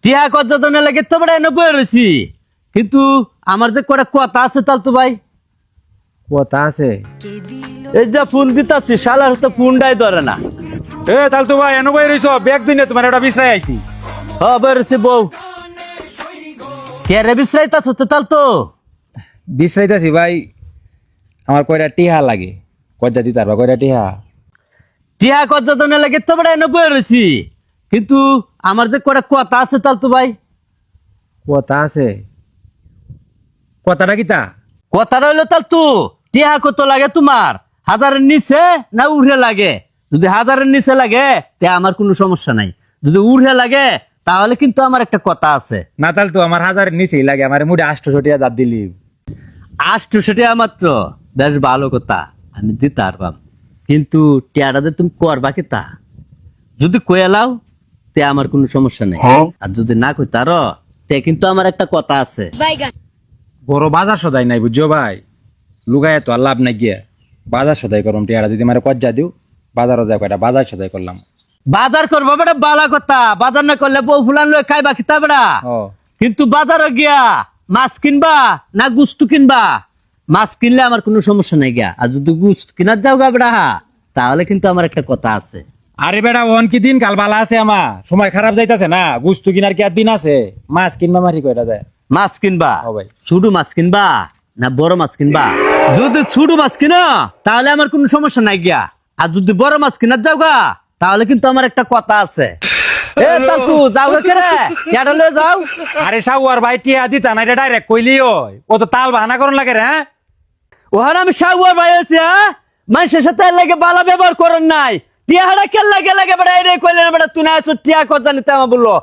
টিহা কর্যাদনে লাগে তো বড় এনে বয়ে রয়েছি, কিন্তু আমার যে কটা কথা আছে তাল তো ভাই। কথা আছে? এই যে ফোন দিতাছি শালার তো ফোনটাই ধরে না। এ তাহলে তো ভাই এনো বই রইছ ব্যাগ দিনে তোমার এটা বিশ্রাই আইছি। বয়ে রয়েছি বউ কে রে বিশ্রাইতাছ তো তাল তো। বিশ্রাইতাছি ভাই, আমার কয়টা টিহা লাগে, কয়টা দিতার বা কয়টা টিহা? টিহা কর্যাদনে লাগে তো বড় এনে বয়ে রয়েছি, কিন্তু আমার যে কটা কথা আছে তাল তো ভাই। কথা আছে? কথাটা কিতা? কথা রইলো তাল তো টিহা কত লাগে তোমার, 1000-এর নিচে না উড়ে লাগে? যদি 1000-এর নিচে লাগে তে আমার কোনো সমস্যা নাই, যদি উড়ে লাগে তাহলে কিন্তু আমার একটা কথা আছে। না তাহলে তো আমার 1000-এর নিচেই লাগে, আমার মুডে 800 টিয়া দাঁত দিলি। 800 টাকা মাত্র? বেশ ভালো কথা, আমি দিতে পারবাম, কিন্তু টিয়াটাতে তুমি করবা কি তা? যদি কয়ালাও তে আমার কোনো সমস্যা নেই, আর যদি না কই তার তে কিন্তু আমার একটা কথা আছে। বড় বাজার সদাই নাই বুঝছো ভাই, লুগায় তো আর লাভ নাই গিয়া। বাজার সদাই করম টিয়াটা যদি আমার কজ্জা দিও, বাজারও যায় কয়টা বাজার সদাই করলাম। বাজার করবো বেটা বালা কথা, বাজার না করলে বউ ফুলান লয়ে খাইবা খিতা বেটা। ও কিন্তু বাজারে গিয়া মাছ কিনবা না গুস্তু কিনবা? মাছ কিনলে আমার কোনো সমস্যা নাই গিয়া, আর যদি গুস্ত কিনার যাও গা বেটা তাহলে কিন্তু আমার একটা কথা আছে। আরে বেটা ওন কি দিন কাল বালা আছে, আমার সময় খারাপ যাইতাছে না, গুস্তু কিনার কি আর দিন আছে? মাছ কিনবা মারি কয়টা যায়। মাছ কিনবা? ও ভাই। ছোট মাছ কিনবা না বড় মাছ কিনবা? যদি ছোট মাছ কিনো তাহলে আমার কোনো সমস্যা নাই গিয়া, আর যদি বড় মাছ কিনার যাও গা তাহলে কিন্তু আমার একটা কথা আছে। এ তাতু যাও গে রে, কেডা লয়ে যাও? আরে সাউয়ার ভাই টিয়া দিতা না, এটা ডাইরেক্ট কইলি ওই ও তো তাল বাহানা করন লাগে রে। হ্যাঁ ওহার আমি সাগুয়ার ভাই আছি, হ্যাঁ মানুষের সাথে লাগে বালা ব্যবহার করেন নাই। টিয়া হারা কেল লাগে লাগে বেড়া, এটাই কইলেন বেড়া তুই না আছো টিয়া কথা নিতে আমার বললো।